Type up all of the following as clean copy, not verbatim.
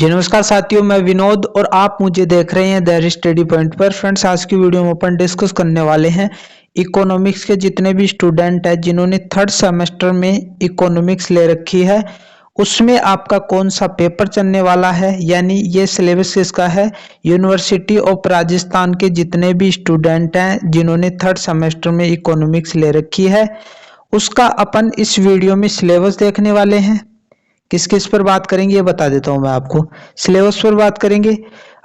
जी नमस्कार साथियों, मैं विनोद और आप मुझे देख रहे हैं द स्टडी पॉइंट पर। फ्रेंड्स, आज की वीडियो में अपन डिस्कस करने वाले हैं इकोनॉमिक्स के जितने भी स्टूडेंट हैं जिन्होंने थर्ड सेमेस्टर में इकोनॉमिक्स ले रखी है, उसमें आपका कौन सा पेपर चलने वाला है। यानी ये सिलेबस किसका है, यूनिवर्सिटी ऑफ राजस्थान के जितने भी स्टूडेंट हैं जिन्होंने थर्ड सेमेस्टर में इकोनॉमिक्स ले रखी है, उसका अपन इस वीडियो में सिलेबस देखने वाले हैं। किस किस पर बात करेंगे ये बता देता हूं मैं आपको। सिलेबस पर बात करेंगे,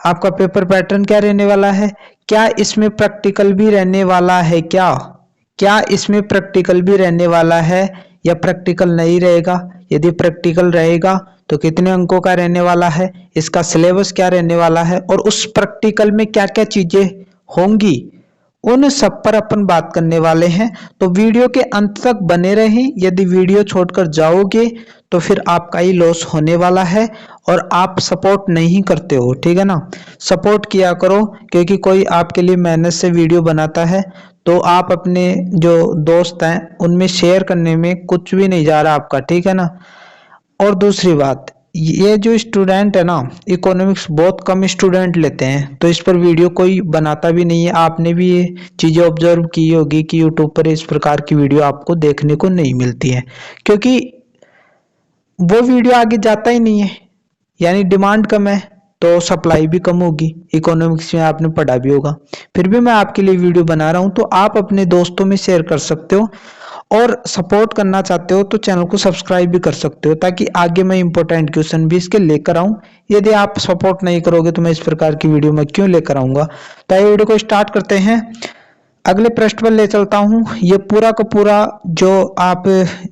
आपका पेपर पैटर्न क्या रहने वाला है, क्या इसमें प्रैक्टिकल भी रहने वाला है, क्या इसमें प्रैक्टिकल भी रहने वाला है या प्रैक्टिकल नहीं रहेगा। यदि प्रैक्टिकल रहेगा तो कितने अंकों का रहने वाला है, इसका सिलेबस क्या रहने वाला है और उस प्रैक्टिकल में क्या क्या चीजें होंगी, उन सब पर अपन बात करने वाले हैं। तो वीडियो के अंत तक बने रहें। यदि वीडियो छोड़कर जाओगे तो फिर आपका ही लॉस होने वाला है और आप सपोर्ट नहीं करते हो, ठीक है ना। सपोर्ट किया करो, क्योंकि कोई आपके लिए मेहनत से वीडियो बनाता है तो आप अपने जो दोस्त हैं उनमें शेयर करने में कुछ भी नहीं जा रहा आपका, ठीक है ना। और दूसरी बात, ये जो स्टूडेंट है ना, इकोनॉमिक्स बहुत कम स्टूडेंट लेते हैं, तो इस पर वीडियो कोई बनाता भी नहीं है। आपने भी ये चीज़ें ऑब्जर्व की होगी कि यूट्यूब पर इस प्रकार की वीडियो आपको देखने को नहीं मिलती है, क्योंकि वो वीडियो आगे जाता ही नहीं है। यानी डिमांड कम है तो सप्लाई भी कम होगी। इकोनॉमिक्स में आपने पढ़ा भी होगा, फिर भी मैं आपके लिए वीडियो बना रहा हूं, तो आप अपने दोस्तों में शेयर कर सकते हो और सपोर्ट करना चाहते हो तो चैनल को सब्सक्राइब भी कर सकते हो, ताकि आगे मैं इंपॉर्टेंट क्वेश्चन भी इसके लेकर आऊं। यदि आप सपोर्ट नहीं करोगे तो मैं इस प्रकार की वीडियो में क्यों लेकर आऊंगा। तो ये वीडियो को स्टार्ट करते हैं। अगले पृष्ठ पर ले चलता हूं। ये पूरा का पूरा जो आप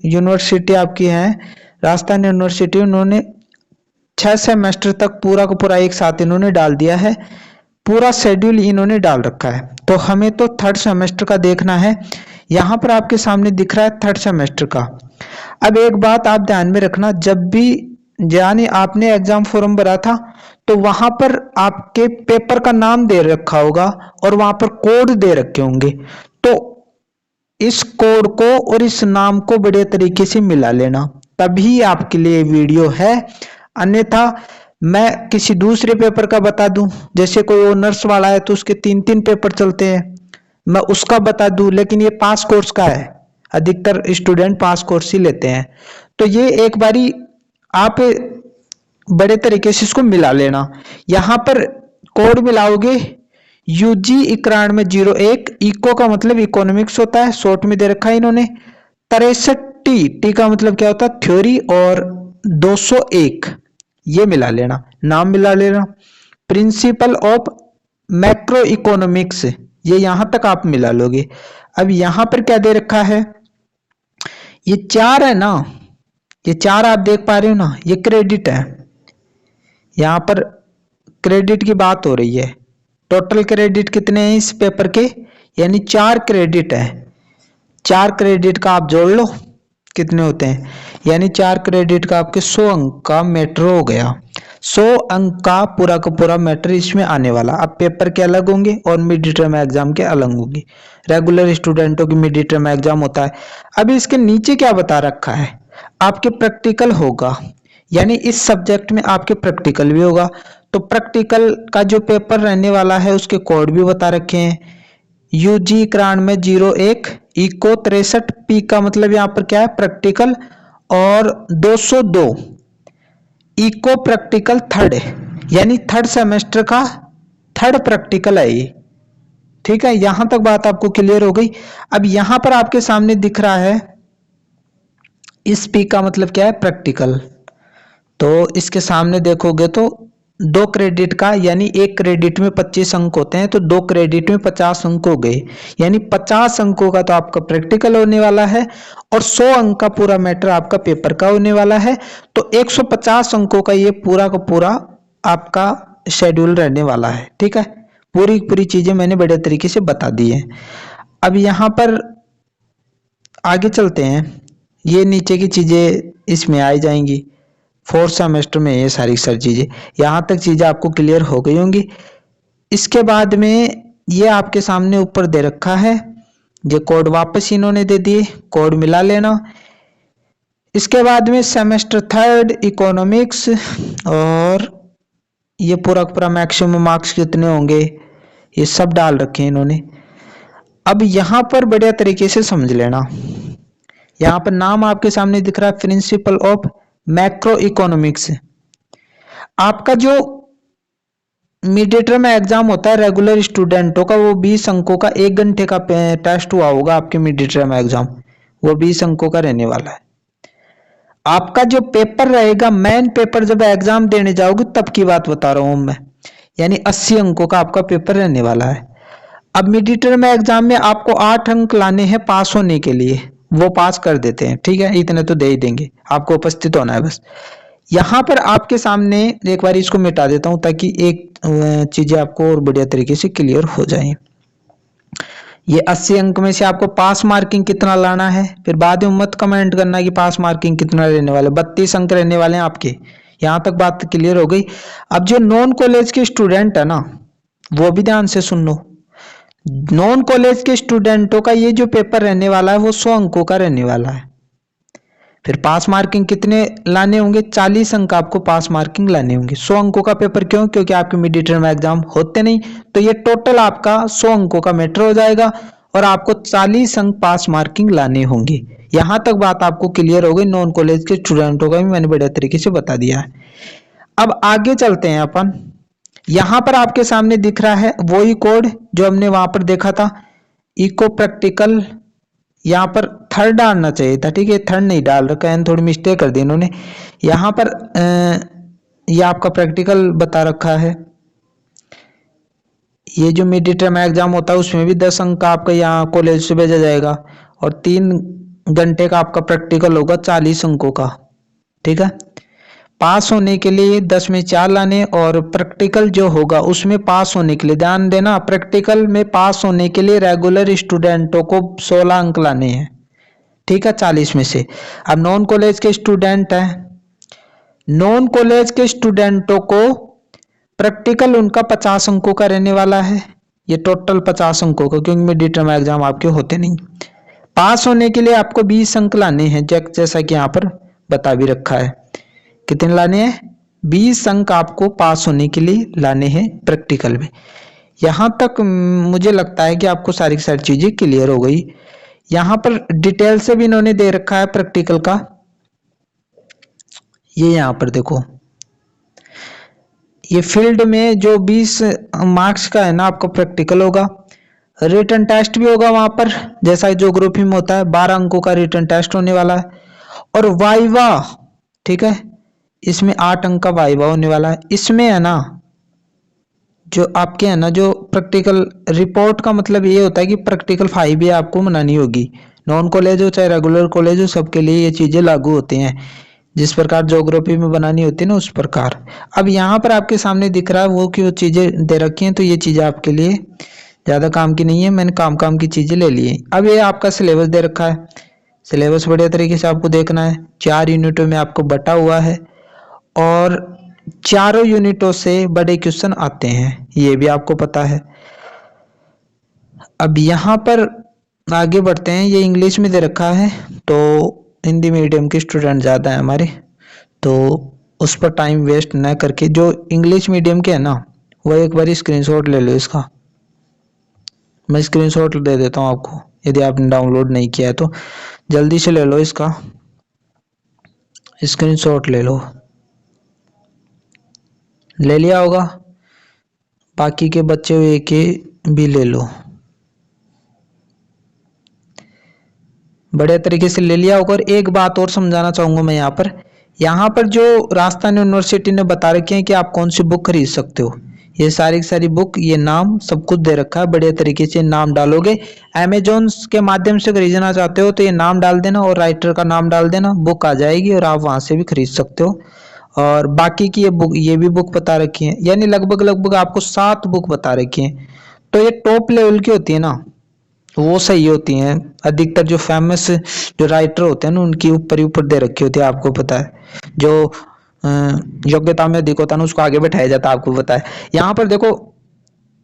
यूनिवर्सिटी आपकी है राजस्थान यूनिवर्सिटी, उन्होंने 6 सेमेस्टर तक पूरा का पूरा एक साथ इन्होंने डाल दिया है, पूरा शेड्यूल इन्होंने डाल रखा है। तो हमें तो थर्ड सेमेस्टर का देखना है। यहाँ पर आपके सामने दिख रहा है थर्ड सेमेस्टर का। अब एक बात आप ध्यान में रखना, जब भी यानी आपने एग्जाम फॉर्म भरा था तो वहां पर आपके पेपर का नाम दे रखा होगा और वहां पर कोड दे रखे होंगे। तो इस कोड को और इस नाम को बड़े तरीके से मिला लेना, तभी आपके लिए वीडियो है। अन्यथा मैं किसी दूसरे पेपर का बता दूं, जैसे कोई ऑनर्स वाला है तो उसके 3-3 पेपर चलते हैं, मैं उसका बता दूं, लेकिन ये पास कोर्स का है, अधिकतर स्टूडेंट पास कोर्स ही लेते हैं। तो ये एक बारी आप बड़े तरीके से इसको मिला लेना। यहां पर कोड मिलाओगे UG 9101। इको का मतलब इकोनॉमिक्स होता है, शॉर्ट में दे रखा है इन्होंने। 63 टी का मतलब क्या होता है, थ्योरी, और 201 ये मिला लेना, नाम मिला लेना। प्रिंसिपल ऑफ मैक्रो इकोनॉमिक्स, ये यहां तक आप मिला लोगे। अब यहां पर क्या दे रखा है, ये 4 है ना, ये 4 आप देख पा रहे हो ना, ये क्रेडिट है। यहां पर क्रेडिट की बात हो रही है। टोटल क्रेडिट कितने हैं इस पेपर के, यानी 4 क्रेडिट है। 4 क्रेडिट का आप जोड़ लो कितने होते हैं, यानी 4 क्रेडिट का आपके 100 अंक का मैटर हो गया। 100 अंक का पूरा मैटर इसमें आने वाला। अब पेपर के अलग होंगे और मिड टर्म एग्जाम के अलग होंगे। रेगुलर स्टूडेंटों की मिड टर्म एग्जाम होता है। अभी इसके नीचे क्या बता रखा है, आपके प्रैक्टिकल होगा, यानी इस सब्जेक्ट में आपके प्रैक्टिकल भी होगा। तो प्रैक्टिकल का जो पेपर रहने वाला है उसके कोड भी बता रखे हैं। UG 9101, इको 63, पी का मतलब यहां पर क्या है, प्रैक्टिकल, और 202 इको प्रैक्टिकल थर्ड है, यानी थर्ड सेमेस्टर का थर्ड प्रैक्टिकल है ये, ठीक है। यहां तक बात आपको क्लियर हो गई। अब यहां पर आपके सामने दिख रहा है, इस पी का मतलब क्या है, प्रैक्टिकल। तो इसके सामने देखोगे तो 2 क्रेडिट का, यानी 1 क्रेडिट में 25 अंक होते हैं, तो 2 क्रेडिट में 50 अंक हो गए, यानी 50 अंकों का तो आपका प्रैक्टिकल होने वाला है और 100 अंक का पूरा मैटर आपका पेपर का होने वाला है। तो 150 अंकों का ये पूरा का पूरा आपका शेड्यूल रहने वाला है, ठीक है। पूरी चीजें मैंने बड़े तरीके से बता दी है। अब यहां पर आगे चलते हैं, ये नीचे की चीजें इसमें आई जाएंगी। 4th सेमेस्टर में ये सारी चीजें, यहां तक चीजें आपको क्लियर हो गई होंगी। इसके बाद में ये आपके सामने ऊपर दे रखा है, ये कोड वापस इन्होंने दे दिए, कोड मिला लेना। इसके बाद में सेमेस्टर थर्ड इकोनॉमिक्स, और ये पूरा मैक्सिमम मार्क्स कितने होंगे, ये सब डाल रखे हैं इन्होंने। अब यहाँ पर बढ़िया तरीके से समझ लेना। यहाँ पर नाम आपके सामने दिख रहा है, प्रिंसिपल ऑफ मैक्रो इकोनॉमिक्स। आपका जो मिड टर्म एग्जाम होता है रेगुलर स्टूडेंटों का, वो 20 अंकों का 1 घंटे का टेस्ट हुआ होगा आपके मिड टर्म एग्जाम, वो 20 अंकों का रहने वाला है। आपका जो पेपर रहेगा, मेन पेपर जब एग्जाम देने जाओगे तब की बात बता रहा हूं मैं, यानी 80 अंकों का आपका पेपर रहने वाला है। अब मिड टर्म एग्जाम में आपको 8 अंक लाने हैं पास होने के लिए, वो पास कर देते हैं, ठीक है, इतने तो दे ही देंगे, आपको उपस्थित होना है बस। यहाँ पर आपके सामने एक बार इसको मिटा देता हूं ताकि एक चीजें आपको और बढ़िया तरीके से क्लियर हो जाए। ये 80 अंक में से आपको पास मार्किंग कितना लाना है, फिर बाद में मत कमेंट करना कि पास मार्किंग कितना रहने वाले, 32 अंक रहने वाले हैं आपके। यहाँ तक बात क्लियर हो गई। अब जो नॉन कॉलेज के स्टूडेंट है ना, वो भी ध्यान से सुन लो। नॉन कॉलेज के स्टूडेंटों का ये जो पेपर रहने वाला है वो 100 अंकों का रहने वाला है। फिर पास मार्किंग कितने लाने होंगे, 40 अंक आपको पास मार्किंग लाने होंगे। 100 अंकों का पेपर क्यों, क्योंकि आपके मिड टर्म एग्जाम होते नहीं, तो ये टोटल आपका 100 अंकों का मैटर हो जाएगा और आपको 40 अंक पास मार्किंग लाने होंगे। यहां तक बात आपको क्लियर हो गई। नॉन कॉलेज के स्टूडेंटों का भी मैंने बढ़िया तरीके से बता दिया है। अब आगे चलते हैं अपन। यहां पर आपके सामने दिख रहा है वही कोड जो हमने वहां पर देखा था, इको प्रैक्टिकल। यहाँ पर थर्ड डालना चाहिए था, ठीक है, थर्ड नहीं डाल रखा है, थोड़ी मिस्टेक कर दी इन्होंने। यहाँ पर ये आपका प्रैक्टिकल बता रखा है। ये जो मिड टर्म एग्जाम होता है उसमें भी 10 अंक का आपका यहाँ कॉलेज से भेजा जाएगा और 3 घंटे का आपका प्रैक्टिकल होगा 40 अंकों का, ठीक है। पास होने के लिए 10 में 4 लाने और प्रैक्टिकल जो होगा उसमें पास होने के लिए, ध्यान देना, प्रैक्टिकल में पास होने के लिए रेगुलर स्टूडेंटों को 16 अंक लाने हैं, ठीक है, 40 में से। अब नॉन कॉलेज के स्टूडेंट हैं, नॉन कॉलेज के स्टूडेंटों को प्रैक्टिकल उनका 50 अंकों का रहने वाला है, ये टोटल 50 अंकों का, क्योंकि मिड टर्म एग्जाम आपके होते नहीं। पास होने के लिए आपको 20 अंक लाने हैं, जैसा कि यहाँ पर बता भी रखा है। कितने लाने हैं, 20 अंक आपको पास होने के लिए लाने हैं प्रैक्टिकल में। यहां तक मुझे लगता है कि आपको सारी चीजें क्लियर हो गई। यहां पर डिटेल से भी इन्होंने दे रखा है प्रैक्टिकल का, ये यहां पर देखो, ये फील्ड में जो 20 मार्क्स का है ना आपका प्रैक्टिकल होगा, रिटन टेस्ट भी होगा वहां पर, जैसा ज्योग्राफी में होता है 12 अंकों का रिटन टेस्ट होने वाला है, और वाइवा, ठीक है, इसमें 8 अंक का वाइवा होने वाला है। इसमें है ना जो आपके है ना जो प्रैक्टिकल रिपोर्ट का मतलब ये होता है कि प्रैक्टिकल 5 भी आपको बनानी होगी, नॉन कॉलेज हो चाहे रेगुलर कॉलेज हो, सबके लिए ये चीजें लागू होती हैं। जिस प्रकार ज्योग्राफी में बनानी होती है ना उस प्रकार। अब यहाँ पर आपके सामने दिख रहा है वो कि वो चीजें दे रखी हैं, तो ये चीजें आपके लिए ज्यादा काम की नहीं है, मैंने काम की चीजें ले ली है। अब ये आपका सिलेबस दे रखा है, सिलेबस बढ़िया तरीके से आपको देखना है। 4 यूनिटों में आपको बटा हुआ है और चारों यूनिटों से बड़े क्वेश्चन आते हैं, ये भी आपको पता है। अब यहाँ पर आगे बढ़ते हैं। ये इंग्लिश में दे रखा है, तो हिंदी मीडियम के स्टूडेंट ज़्यादा हैं हमारे, तो उस पर टाइम वेस्ट न करके जो इंग्लिश मीडियम के है ना वो एक बार स्क्रीनशॉट ले लो इसका। मैं स्क्रीनशॉट दे देता हूँ आपको, यदि आपने डाउनलोड नहीं किया है तो जल्दी से ले लो इसका स्क्रीनशॉट, ले लो, ले लिया होगा। बाकी के बच्चे हुए के भी ले लो, बढ़िया तरीके से ले लिया होगा। और एक बात और समझाना चाहूंगा मैं यहाँ पर जो राजस्थान यूनिवर्सिटी ने बता रखे हैं कि आप कौन सी बुक खरीद सकते हो, ये सारी की सारी बुक, ये नाम सब कुछ दे रखा है। बढ़िया तरीके से नाम डालोगे, अमेजोन के माध्यम से खरीदना चाहते हो तो ये नाम डाल देना और राइटर का नाम डाल देना, बुक आ जाएगी और आप वहां से भी खरीद सकते हो। और बाकी की ये भी बुक बता रखी है, यानी लगभग आपको 7 बुक बता रखी है। तो ये टॉप लेवल की होती है ना, वो सही होती हैं। अधिकतर जो फेमस जो राइटर होते हैं ना उनकी ऊपर ही ऊपर दे रखी होती है, आपको पता है। जो योग्यता में अधिक होता है ना उसको आगे बैठाया जाता है, आपको पता है। यहाँ पर देखो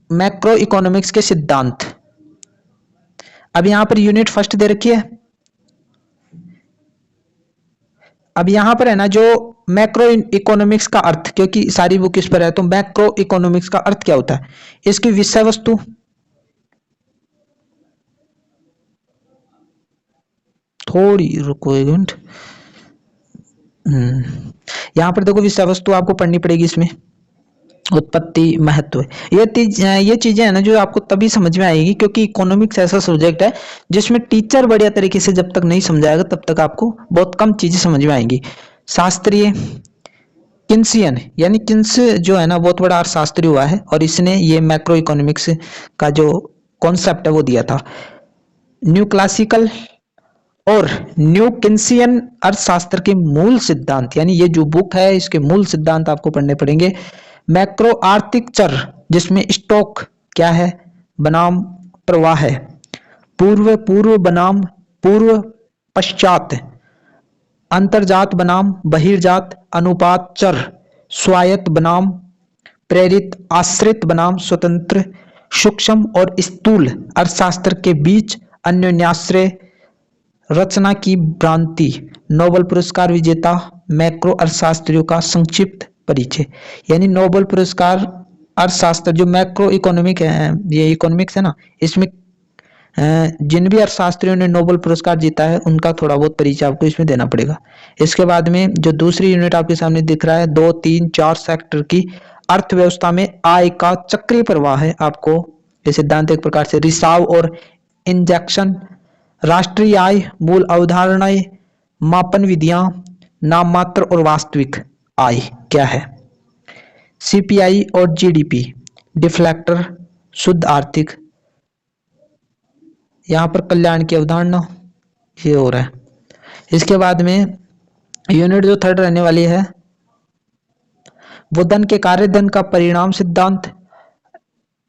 मैक्रो इकोनॉमिक्स के सिद्धांत, अब यहाँ पर यूनिट फर्स्ट दे रखी है। अब यहाँ पर है ना जो मैक्रो इकोनॉमिक्स का अर्थ, क्योंकि सारी बुक इस पर है, तो मैक्रो इकोनॉमिक्स का अर्थ क्या होता है? इसकी विषय वस्तु, थोड़ी रुको एक मिनट, यहां पर देखो विषय वस्तु आपको पढ़नी पड़ेगी इसमें, उत्पत्ति, महत्व, ये चीजें है ना जो आपको तभी समझ में आएगी, क्योंकि इकोनॉमिक्स ऐसा सब्जेक्ट है जिसमें टीचर बढ़िया तरीके से जब तक नहीं समझाएगा तब तक आपको बहुत कम चीजें समझ में आएंगी। शास्त्रीय किन्सियन, यानी किन्स जो है ना बहुत बड़ा अर्थशास्त्री हुआ है और इसने ये मैक्रो इकोनॉमिक्स का जो कॉन्सेप्ट है वो दिया था। न्यू क्लासिकल और न्यू किन्सियन अर्थशास्त्र के मूल सिद्धांत, यानी ये जो बुक है इसके मूल सिद्धांत आपको पढ़ने पड़ेंगे। मैक्रो आर्थिक चर, जिसमें स्टॉक क्या है बनाम प्रवाह है, पूर्व पूर्व बनाम पूर्व पश्चात, अंतर्जात बनाम बहिर्जात, अनुपात चर, स्वायत्त बनाम प्रेरित, आश्रित बनाम स्वतंत्र, सूक्ष्म और स्थूल अर्थशास्त्र के बीच अन्योन्याश्रय, रचना की भ्रांति, नोबेल पुरस्कार विजेता मैक्रो अर्थशास्त्रियों का संक्षिप्त परिचय। यानी नोबेल पुरस्कार अर्थशास्त्र जो मैक्रो इकोनॉमिक है, ये इकोनॉमिक्स है ना, इसमें जिन भी अर्थशास्त्रियों ने नोबेल पुरस्कार जीता है उनका थोड़ा बहुत परिचय आपको इसमें देना पड़ेगा। इसके बाद में जो दूसरी यूनिट आपके सामने दिख रहा है, 2, 3, 4 सेक्टर की अर्थव्यवस्था में आय का चक्रीय प्रवाह है। आपको ये सिद्धांत एक प्रकार से रिसाव और इंजेक्शन, राष्ट्रीय आय, मूल अवधारणाएं, मापन विधियां, नाम मात्र और वास्तविक आय क्या है, सीपीआई और जीडीपी, डिफ्लेक्टर, शुद्ध आर्थिक, यहां पर कल्याण की अवधारणा, ये हो रहा है। इसके बाद में यूनिट जो थर्ड रहने वाली है वो धन के कार्य, धन का परिणाम सिद्धांत,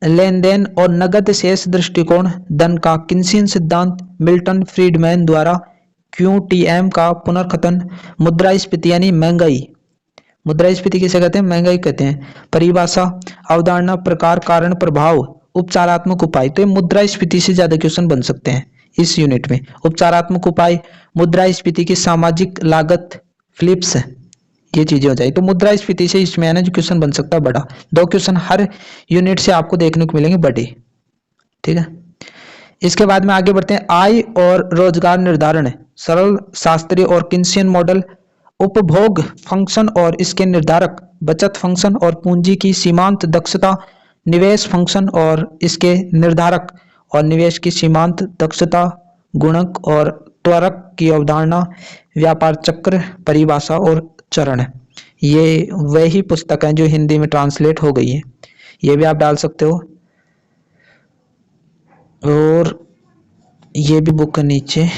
लेन देन और नगद शेष दृष्टिकोण, धन का किन्सियन सिद्धांत, मिल्टन फ्रीडमैन द्वारा क्यूटीएम का पुनर्कथन, मुद्रास्फीति यानी महंगाई, मुद्रास्फीति किसे कहते हैं, महंगाई कहते हैं, परिभाषा, अवधारणा, प्रकार, कारण, प्रभाव, उपचारात्मक उपाय। तो ये मुद्रास्फीति से ज्यादा क्वेश्चन बन सकते हैं इस यूनिट में। उपचारात्मक उपाय, मुद्रास्फीति की सामाजिक लागत, फ्लिप्स, ये चीजें हो जाए तो मुद्रास्फीति से इसमें है ना जो क्वेश्चन बन सकता है बड़ा। 2 क्वेश्चन हर यूनिट से आपको देखने को मिलेंगे बड़े, ठीक है। इसके बाद में आगे बढ़ते हैं, आय और रोजगार निर्धारण, सरल, शास्त्रीय और किन्सियन मॉडल, उपभोग फंक्शन और इसके निर्धारक, बचत फंक्शन और पूंजी की सीमांत दक्षता, निवेश फंक्शन और इसके निर्धारक और निवेश की सीमांत दक्षता, गुणक और त्वरक की अवधारणा, व्यापार चक्र, परिभाषा और चरण। ये वही पुस्तक है जो हिंदी में ट्रांसलेट हो गई है, ये भी आप डाल सकते हो। और ये भी बुक है नीचे,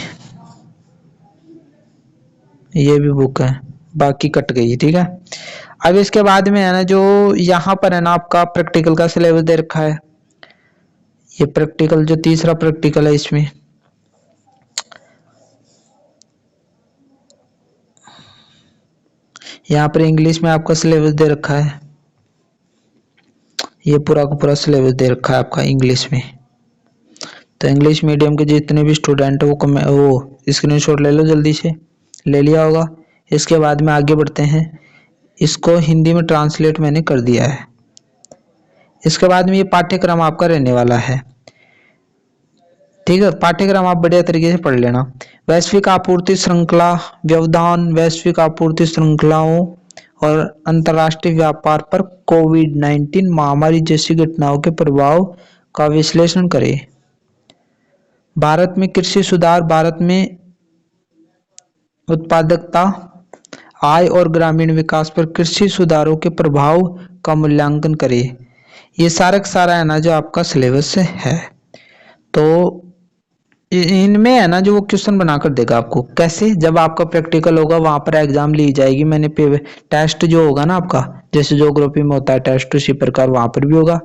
ये भी बुक है, बाकी कट गई, ठीक है। अब इसके बाद में है ना जो यहाँ पर है ना आपका प्रैक्टिकल का सिलेबस दे रखा है, ये प्रैक्टिकल जो तीसरा प्रैक्टिकल है इसमें यहाँ पर इंग्लिश में आपका सिलेबस दे रखा है, ये पूरा का पूरा सिलेबस दे रखा है आपका इंग्लिश में। तो इंग्लिश मीडियम के जितने भी स्टूडेंट है वो स्क्रीनशॉट ले लो, जल्दी से ले लिया होगा। इसके बाद में आगे बढ़ते हैं, इसको हिंदी में ट्रांसलेट मैंने कर दिया है। इसके बाद में ये पाठ्यक्रम आपका रहने वाला है, ठीक है। पाठ्यक्रम आप बढ़िया तरीके से पढ़ लेना। वैश्विक आपूर्ति श्रृंखला व्यवधान, वैश्विक आपूर्ति श्रृंखलाओं और अंतर्राष्ट्रीय व्यापार पर कोविड-19 महामारी जैसी घटनाओं के प्रभाव का विश्लेषण करें। भारत में कृषि सुधार, भारत में उत्पादकता, आय और ग्रामीण विकास पर कृषि सुधारों के प्रभाव का मूल्यांकन करें। ये सारा है ना जो आपका सिलेबस है। तो इनमें है ना जो वो क्वेश्चन बनाकर देगा आपको, कैसे, जब आपका प्रैक्टिकल होगा वहां पर एग्जाम ली जाएगी। मैंने टेस्ट जो होगा ना आपका, जैसे ज्योग्राफी में होता है टेस्ट, उसी प्रकार वहां पर भी होगा,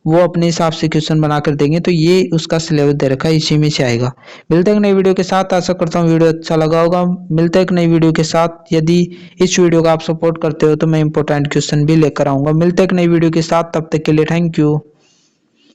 वो अपने हिसाब से क्वेश्चन बनाकर देंगे। तो ये उसका सिलेबस दे रखा है, इसी में से आएगा। मिलते हैं एक नई वीडियो के साथ, आशा करता हूँ वीडियो अच्छा लगा होगा। मिलते हैं एक नई वीडियो के साथ, यदि इस वीडियो को आप सपोर्ट करते हो तो मैं इंपॉर्टेंट क्वेश्चन भी लेकर आऊंगा। मिलते हैं एक नई वीडियो के साथ, तब तक के लिए थैंक यू।